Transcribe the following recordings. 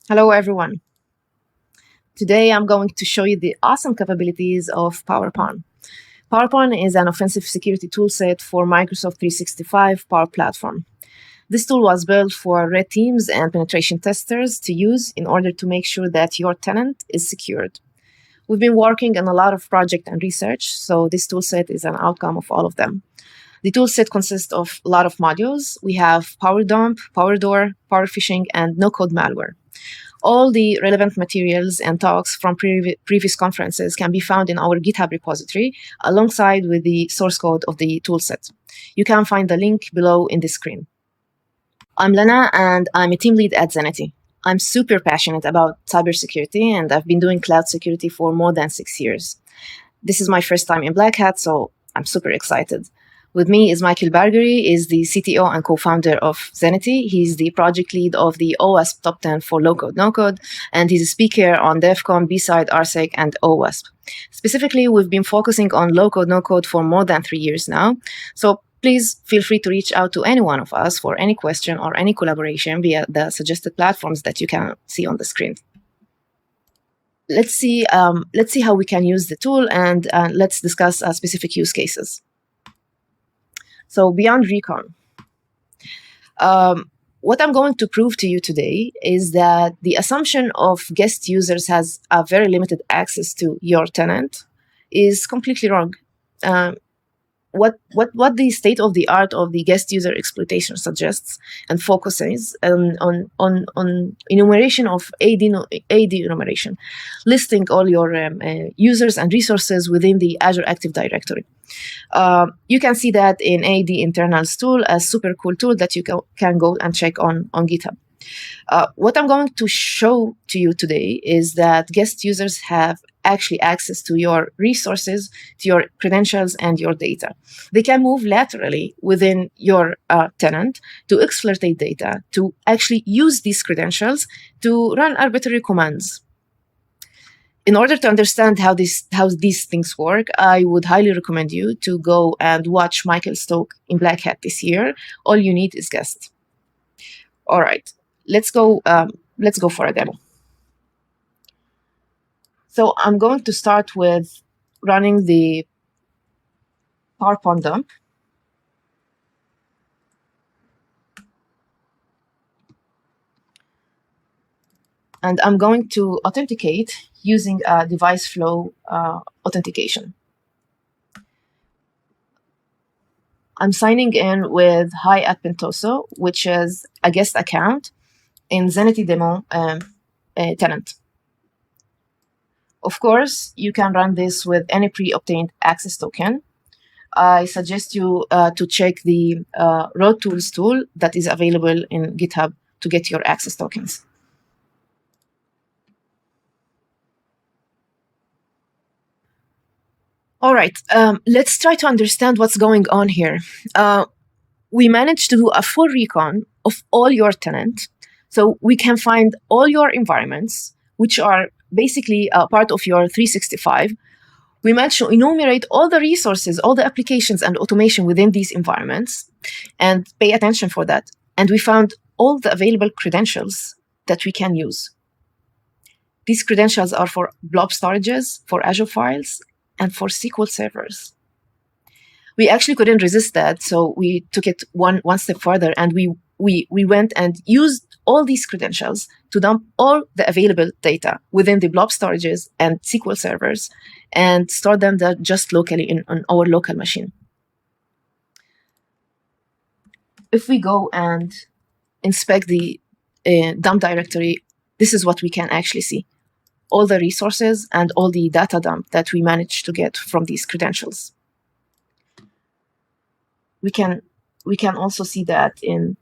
Hello, everyone. Today, I'm going to show you the awesome capabilities of Powerpawn. Powerpawn is an offensive security toolset for Microsoft 365 Power Platform. This tool was built for red teams and penetration testers to use in order to make sure that your tenant is secured. We've been working on a lot of project and research, so this toolset is an outcome of all of them. The toolset consists of a lot of modules. We have Power Dump, Power Door, Power Phishing, and no-code malware. All the relevant materials and talks from previous conferences can be found in our GitHub repository alongside with the source code of the toolset. You can find the link below in the screen. I'm Lana, and I'm a team lead at Zenity. I'm super passionate about cybersecurity, and I've been doing cloud security for more than 6 years. This is my first time in Black Hat, so I'm super excited. With me is Michael Bargery, is the CTO and co-founder of Zenity. He's the project lead of the OWASP Top 10 for low-code, no-code, and he's a speaker on DEF CON, B-Side, RSEC, and OWASP. Specifically, we've been focusing on low-code, no-code for more than 3 years now. So please feel free to reach out to any one of us for any question or any collaboration via the suggested platforms that you can see on the screen. Let's see how we can use the tool, and let's discuss specific use cases. So beyond recon, what I'm going to prove to you today is that the assumption of guest users has a very limited access to your tenant is completely wrong. What the state of the art of the guest user exploitation suggests and focuses on enumeration of AD enumeration, listing all your users and resources within the Azure Active Directory. You can see that in AD internals tool, a super cool tool that you can go and check on GitHub. What I'm going to show to you today is that guest users have actually access to your resources, to your credentials, and your data. They can move laterally within your tenant to exploitate data, to actually use these credentials to run arbitrary commands. In order to understand how these things work, I would highly recommend you to go and watch Michael's talk in Black Hat this year. All you need is guest. All right, let's go for a demo. So I'm going to start with running the Powerpawn dump. And I'm going to authenticate using a device flow authentication. I'm signing in with hi@Pentoso, which is a guest account in Zenity demo tenant. Of course, you can run this with any pre-obtained access token. I suggest you to check the road tools tool that is available in GitHub to get your access tokens. All right, let's try to understand what's going on here. We managed to do a full recon of all your tenants. So we can find all your environments, which are basically a part of your 365. We managed to enumerate all the resources, all the applications and automation within these environments, and pay attention for that. And we found all the available credentials that we can use. These credentials are for blob storages, for Azure files, and for SQL servers. We actually couldn't resist that, so we took it one step further, and we went and used all these credentials to dump all the available data within the blob storages and SQL servers and store them just locally on our local machine. If we go and inspect the dump directory, this is what we can actually see. All the resources and all the data dump that we managed to get from these credentials. We can also see that in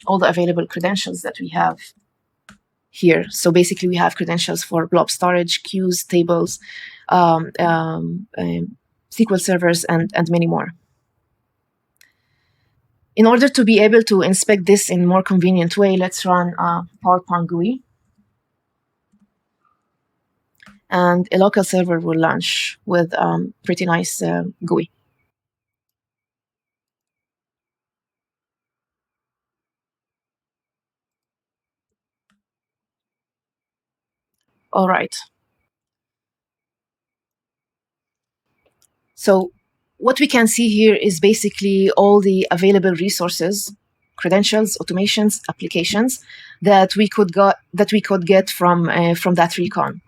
all the available credentials that we have here. So basically, we have credentials for blob storage, queues, tables, SQL servers, and many more. In order to be able to inspect this in a more convenient way, let's run Powerpwn GUI. And a local server will launch with pretty nice GUI. All right. So what we can see here is basically all the available resources, credentials, automations, applications that we could get from that recon.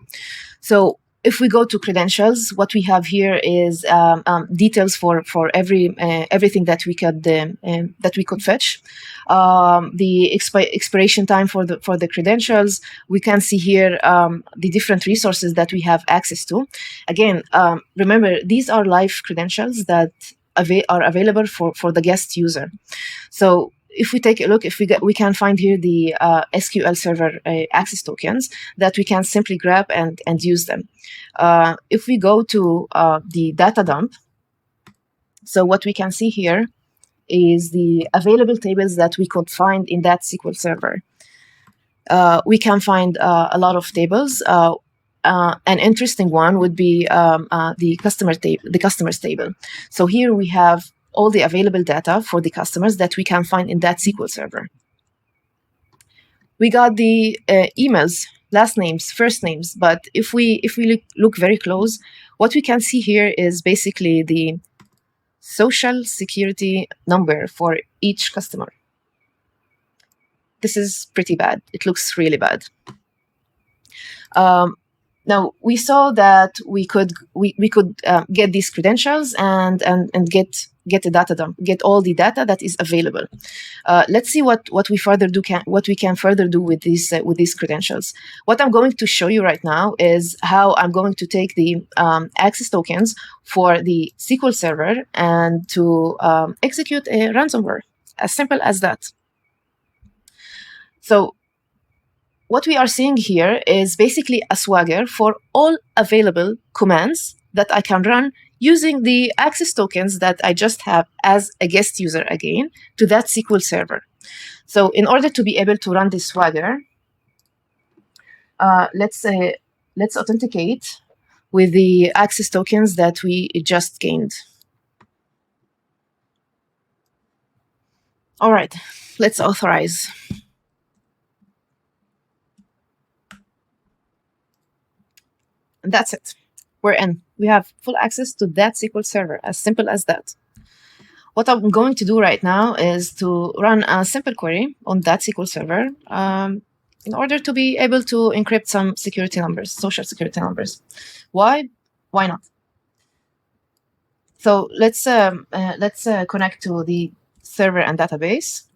So if we go to credentials, what we have here is details for everything that we could fetch. The expiration time for the credentials. We can see here the different resources that we have access to. Again, remember, these are live credentials that are available for the guest user. So if we take a look, we can find here the SQL Server access tokens that we can simply grab and use them. If we go to the data dump, so what we can see here is the available tables that we could find in that SQL Server. We can find a lot of tables. An interesting one would be the customers table. So here we have all the available data for the customers that we can find in that SQL Server. We got the emails, last names, first names, but if we look very close, what we can see here is basically the social security number for each customer. This is pretty bad. It looks really bad. Now we saw that we could get these credentials and get the data dump, get all the data that is available. Let's see what we can further do with these credentials. What I'm going to show you right now is how I'm going to take the access tokens for the SQL Server and to execute a ransomware. As simple as that. So what we are seeing here is basically a swagger for all available commands that I can run using the access tokens that I just have as a guest user again to that SQL Server. So in order to be able to run this swagger, let's authenticate with the access tokens that we just gained. All right, let's authorize. And that's it. We're in. We have full access to that SQL Server, as simple as that. What I'm going to do right now is to run a simple query on that SQL Server in order to be able to encrypt some security numbers, social security numbers. Why? Why not? So let's connect to the server and database.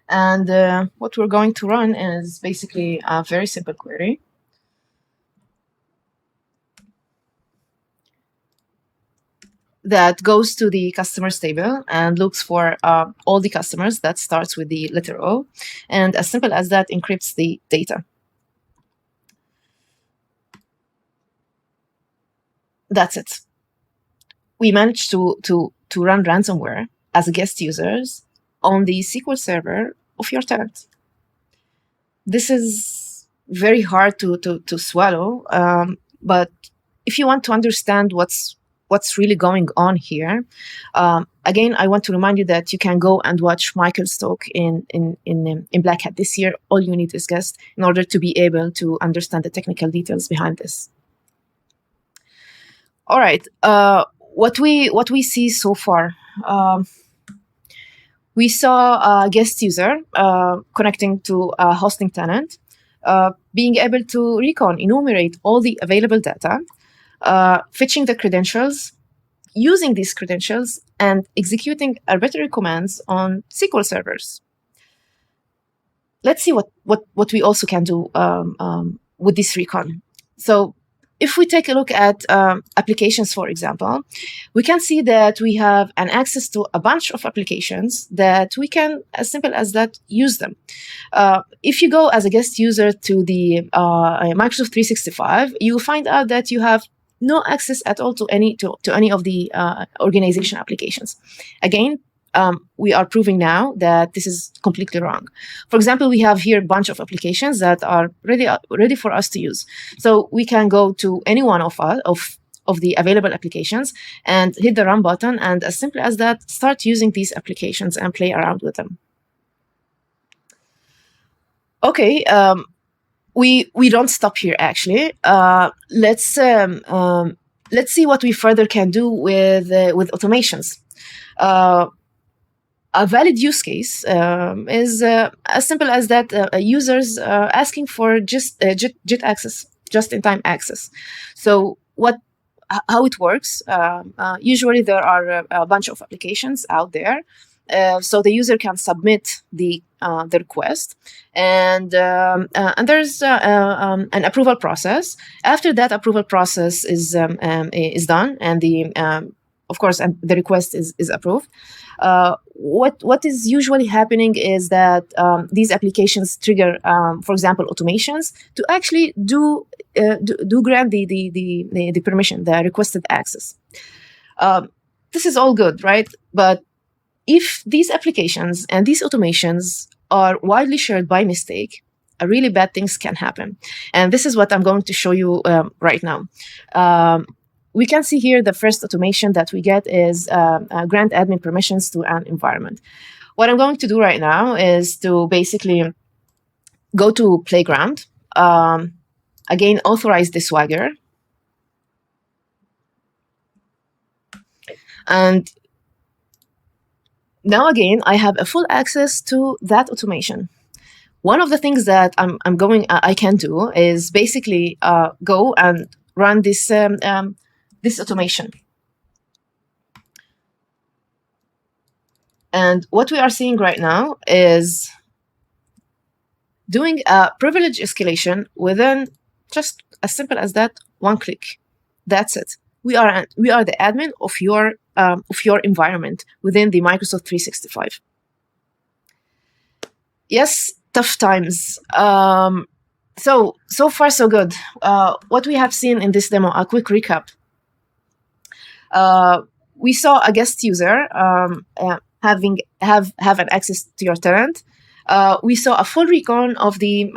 And what we're going to run is basically a very simple query. That goes to the customers table and looks for all the customers. That starts with the letter O, and as simple as that, encrypts the data. That's it. We managed to run ransomware as guest users on the SQL Server of your tenant. This is very hard to swallow, but if you want to understand what's really going on here, again, I want to remind you that you can go and watch Michael's talk in Black Hat this year. All you need is guest in order to be able to understand the technical details behind this. All right, what we see so far. We saw a guest user connecting to a hosting tenant, being able to enumerate all the available data, fetching the credentials, using these credentials, and executing arbitrary commands on SQL servers. Let's see what we also can do with this recon. So if we take a look at applications, for example, we can see that we have an access to a bunch of applications that we can, as simple as that, use them. If you go as a guest user to the Microsoft 365, you will find out that you have no access at all to any of the organization applications. Again, we are proving now that this is completely wrong. For example, we have here a bunch of applications that are ready for us to use. So we can go to any one of the available applications and hit the run button, and as simple as that, start using these applications and play around with them. Okay, we don't stop here, actually. Let's see what we further can do with automations. A valid use case is as simple as that: users asking for just JIT access, just-in-time access. So how it works? Usually there are a bunch of applications out there. So the user can submit the request, and there's an approval process. After that approval process is done, and of course, the request is approved. What is usually happening is that these applications trigger, for example, automations to actually do grant the permission, the requested access. This is all good, right? But if these applications and these automations are widely shared by mistake, really bad things can happen. And this is what I'm going to show you right now. We can see here the first automation that we get is grant admin permissions to an environment. What I'm going to do right now is to basically go to Playground, again, authorize the Swagger, and now again, I have a full access to that automation. One of the things that I can do is basically go and run this this automation. And what we are seeing right now is doing a privilege escalation within just as simple as that, one click. That's it. We are the admin of your environment within the Microsoft 365. Yes, tough times. So far so good. What we have seen in this demo, a quick recap. We saw a guest user have an access to your tenant. We saw a full recon of the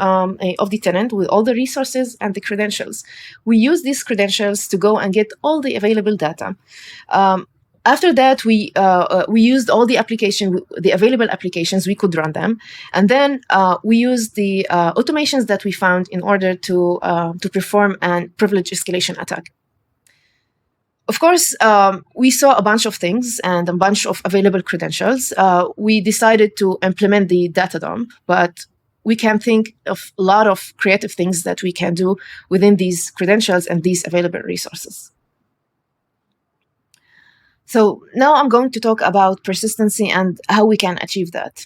tenant with all the resources and the credentials. We use these credentials to go and get all the available data. After that, we used all the available applications. We could run them, and then we used the automations that we found in order to perform a privilege escalation attack. Of course, we saw a bunch of things and a bunch of available credentials. We decided to implement the data dump, but we can think of a lot of creative things that we can do within these credentials and these available resources. So now I'm going to talk about persistency and how we can achieve that.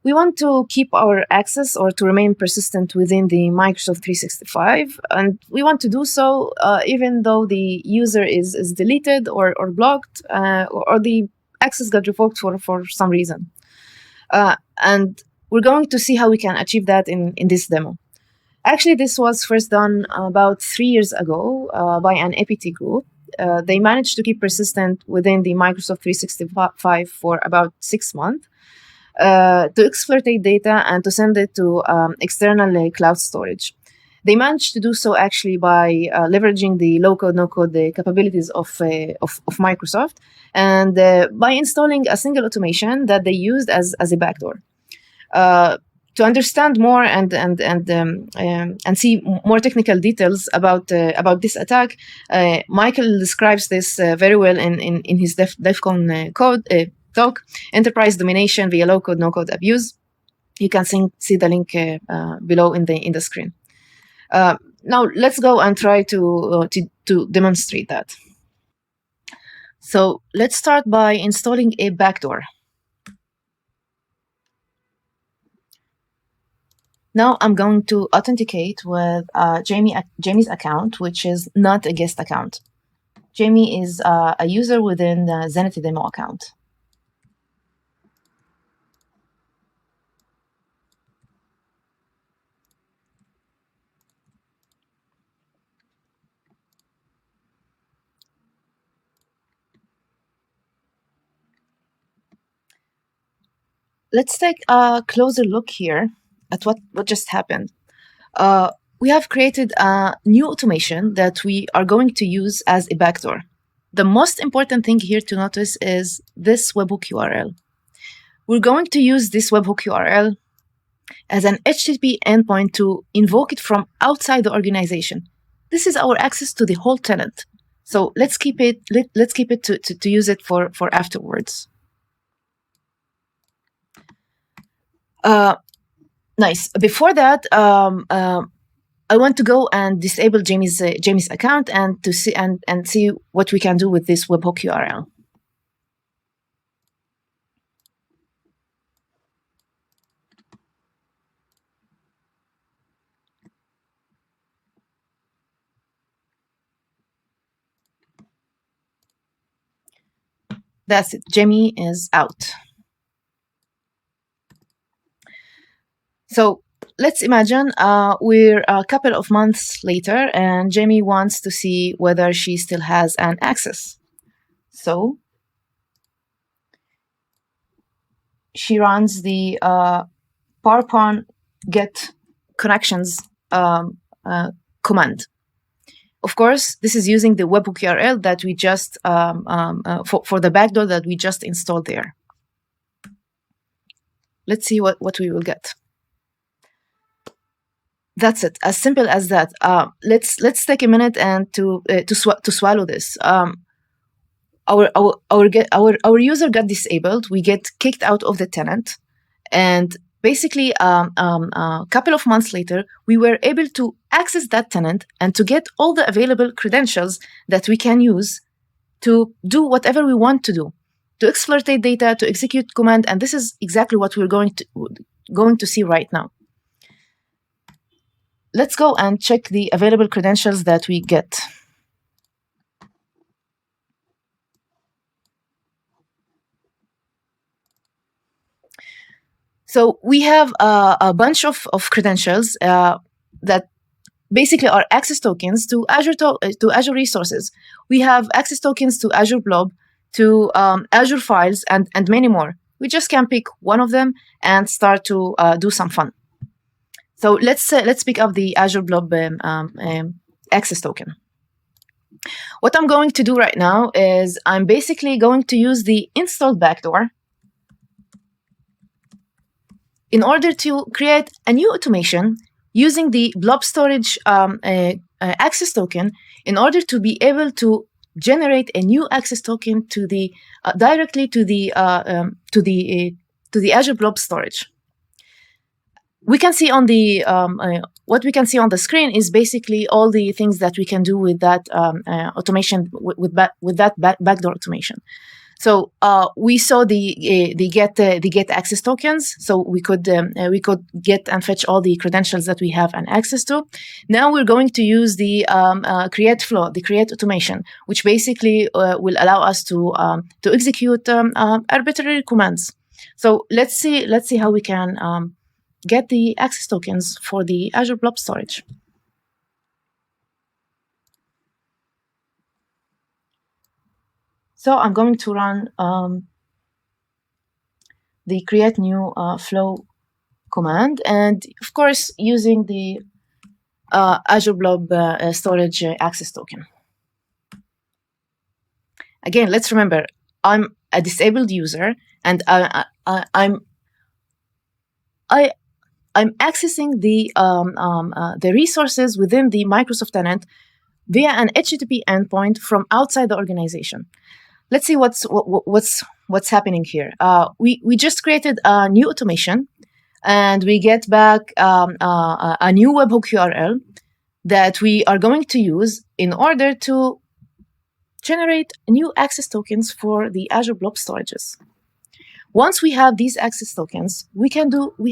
We want to keep our access or to remain persistent within the Microsoft 365, and we want to do so even though the user is deleted or blocked or the access got revoked for some reason. And we're going to see how we can achieve that in this demo. Actually, this was first done about 3 years ago by an APT group. They managed to keep persistent within the Microsoft 365 for about 6 months. To exploitate data and to send it to external cloud storage. They managed to do so actually by leveraging the low-code, no-code capabilities of Microsoft, and by installing a single automation that they used as a backdoor. To understand more and see more technical details about this attack, Michael describes this very well in his DEFCON code. Talk, enterprise domination via low-code, no-code abuse. You can see the link below in the screen. Now let's go and try to demonstrate that. So let's start by installing a backdoor. Now I'm going to authenticate with Jamie's account, which is not a guest account. Jamie is a user within the Zenity demo account. Let's take a closer look here at what just happened. We have created a new automation that we are going to use as a backdoor. The most important thing here to notice is this webhook URL. We're going to use this webhook URL as an HTTP endpoint to invoke it from outside the organization. This is our access to the whole tenant. So let's keep it. Let's keep it to use it for afterwards. Nice. Before that, I want to go and disable Jamie's account and to see and see what we can do with this webhook URL. That's it. Jamie is out. So let's imagine we're a couple of months later and Jamie wants to see whether she still has an access. So she runs the Powerpawn get connections command. Of course, this is using the webhook URL that we just for the backdoor that we just installed there. Let's see what we will get. That's it, as simple as that. Let's take a minute and to swallow this. Our user got disabled. We get kicked out of the tenant, and basically, a couple of months later, we were able to access that tenant and to get all the available credentials that we can use to do whatever we want to do, to exploitate data, to execute command, and this is exactly what we're going to see right now. Let's go and check the available credentials that we get. So we have a bunch of credentials that basically are access tokens to Azure resources. We have access tokens to Azure Blob, to Azure Files, and many more. We just can pick one of them and start to do some fun. So let's pick up the Azure Blob access token. What I'm going to do right now is I'm basically going to use the installed backdoor in order to create a new automation using the blob storage access token in order to be able to generate a new access token to the directly to the Azure Blob storage. We can see on the what we can see on the screen is basically all the things that we can do with that automation with that backdoor automation. So we saw the get access tokens. So we could get and fetch all the credentials that we have and access to. Now we're going to use the create flow, the create automation, which basically will allow us to execute arbitrary commands. So let's see how we can get the access tokens for the Azure Blob storage. So I'm going to run the create new flow command, and of course using the Azure Blob storage access token. Again, let's remember, I'm a disabled user, and I'm accessing the resources within the Microsoft tenant via an HTTP endpoint from outside the organization. Let's see what's happening here. We just created a new automation, and we get back a new webhook URL that we are going to use in order to generate new access tokens for the Azure Blob storages. Once we have these access tokens, we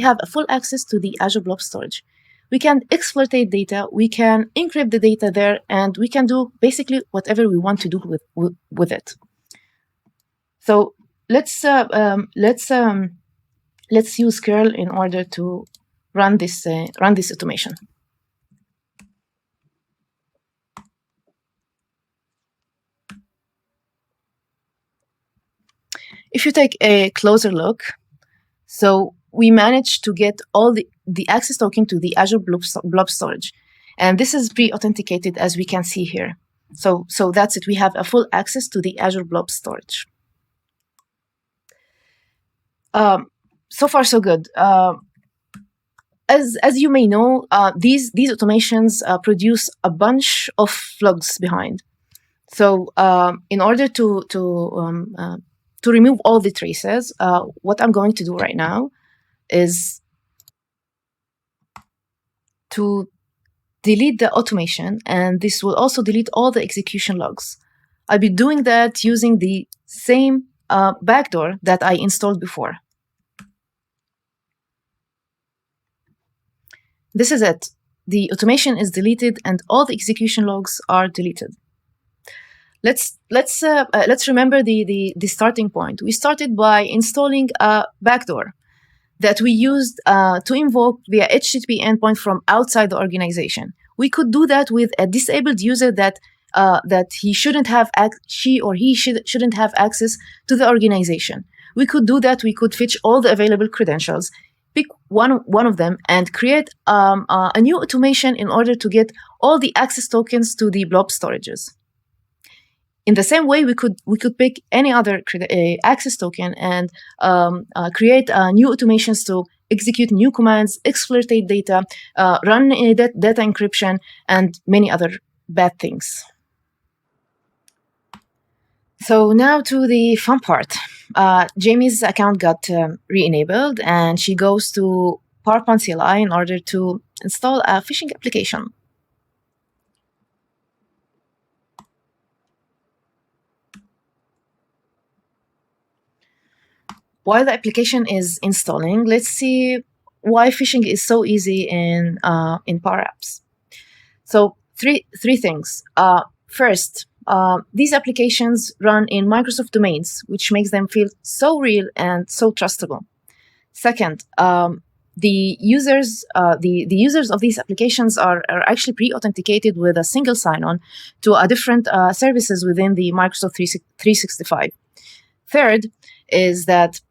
have a full access to the Azure Blob storage. We can exploitate data, we can encrypt the data there, and we can do basically whatever we want to do with it. So let's use curl in order to run this automation. If you take a closer look, so we managed to get all the access token to the Azure Blob storage, and this is pre-authenticated as we can see here. So that's it. We have a full access to the Azure Blob storage. So far, so good. as you may know, these automations produce a bunch of logs behind. So in order to remove all the traces, what I'm going to do right now is to delete the automation, and this will also delete all the execution logs. I'll be doing that using the same backdoor that I installed before. This is it. The automation is deleted and all the execution logs are deleted. Let's remember the starting point. We started by installing a backdoor that we used to invoke via HTTP endpoint from outside the organization. We could do that with a disabled user that she or he shouldn't have access to the organization. We could do that. We could fetch all the available credentials, pick one of them, and create a new automation in order to get all the access tokens to the blob storages. In the same way, we could pick any other access token and create new automations to execute new commands, exploitate data, run data encryption, and many other bad things. So now to the fun part. Jamie's account got re-enabled, and she goes to Powerpwn CLI in order to install a phishing application. While the application is installing, let's see why phishing is so easy in Power Apps. So three things. First, these applications run in Microsoft domains, which makes them feel so real and so trustable. Second, the users of these applications are actually pre-authenticated with a single sign-on to a different services within the Microsoft 365. Third is that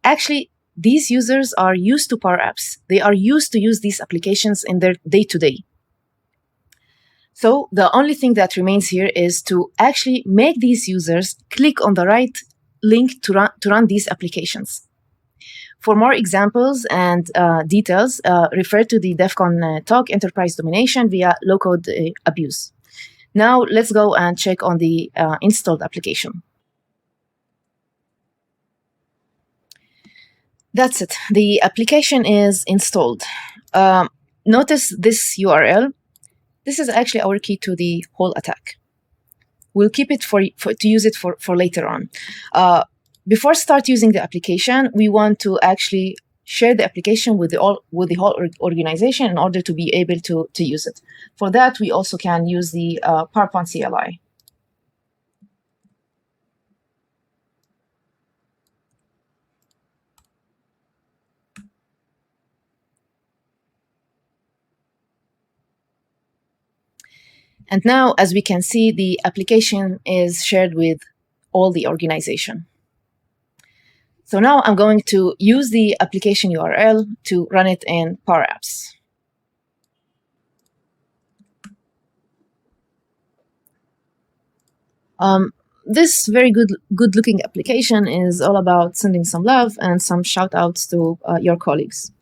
actually these users are used to Power Apps. They are used to use these applications in their day-to-day. So the only thing that remains here is to actually make these users click on the right link to run these applications. For more examples and details, refer to the DEF CON talk, Enterprise Domination via low-code abuse. Now let's go and check on the installed application. That's it. The application is installed. Notice this URL. This is actually our key to the whole attack. We'll keep it to use it for later on. Before start using the application, we want to actually share the application with the whole organization in order to be able to use it. For that, we also can use the Powerpwn CLI. And now, as we can see, the application is shared with all the organization. So now I'm going to use the application URL to run it in Power Apps. This very good-looking application is all about sending some love and some shout-outs to your colleagues.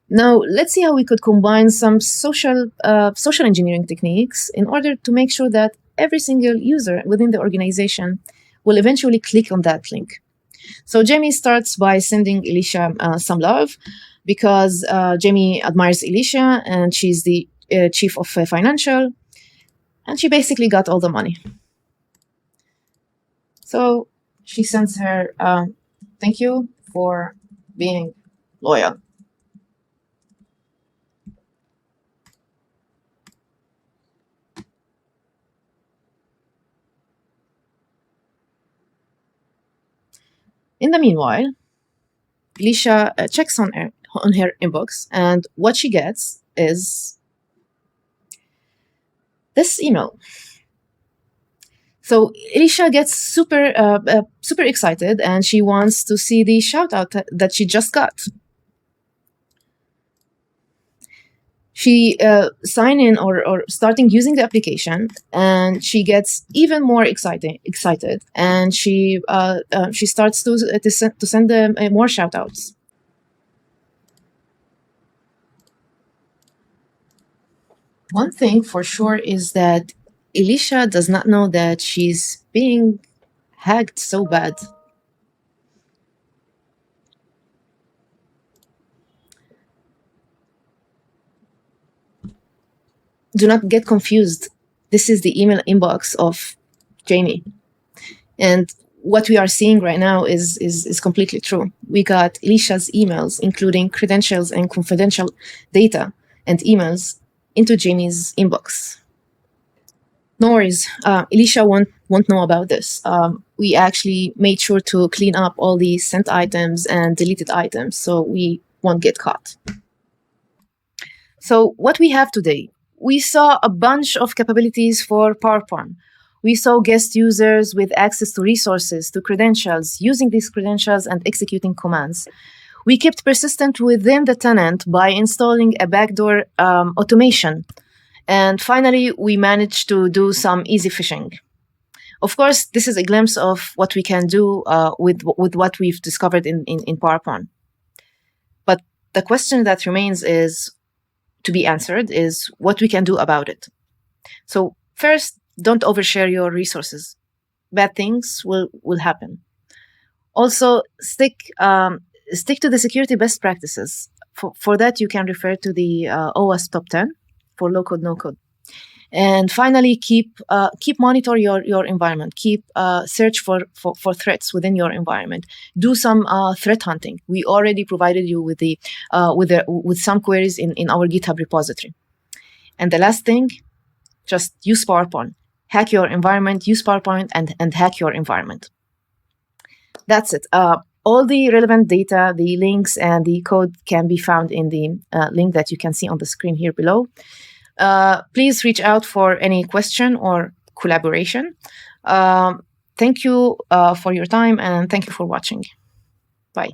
Now, let's see how we could combine some social engineering techniques in order to make sure that every single user within the organization will eventually click on that link. So Jamie starts by sending Alicia some love because Jamie admires Alicia and she's the chief of financial, and she basically got all the money. So she sends her, thank you for being loyal. In the meanwhile, Alicia checks on her inbox, and what she gets is this email. So Alicia gets super excited, and she wants to see the shout out that she just got. She sign in or starting using the application, and she gets even more excited, and she starts to send more shout outs. One thing for sure is that Elisha does not know that she's being hacked so bad. Do not get confused. This is the email inbox of Jamie. And what we are seeing right now is completely true. We got Elisha's emails, including credentials and confidential data and emails, into Jamie's inbox. No worries. Elisha won't know about this. We actually made sure to clean up all the sent items and deleted items, so we won't get caught. So what we have today, we saw a bunch of capabilities for Powerpwn. We saw guest users with access to resources, to credentials, using these credentials and executing commands. We kept persistent within the tenant by installing a backdoor automation. And finally, we managed to do some easy phishing. Of course, this is a glimpse of what we can do with what we've discovered in Powerpwn. But the question that remains is to be answered is what we can do about it. So first, don't overshare your resources. Bad things will happen. Also, stick to the security best practices. For that, you can refer to the OWASP Top 10 for low code, no code. And finally, keep monitor your environment. Keep search for threats within your environment. Do some threat hunting. We already provided you with with some queries in our GitHub repository. And the last thing, just use Powerpawn. Hack your environment. Use Powerpawn and hack your environment. That's it. All the relevant data, the links, and the code can be found in the link that you can see on the screen here below. Please reach out for any question or collaboration. Thank you for your time, and thank you for watching. Bye.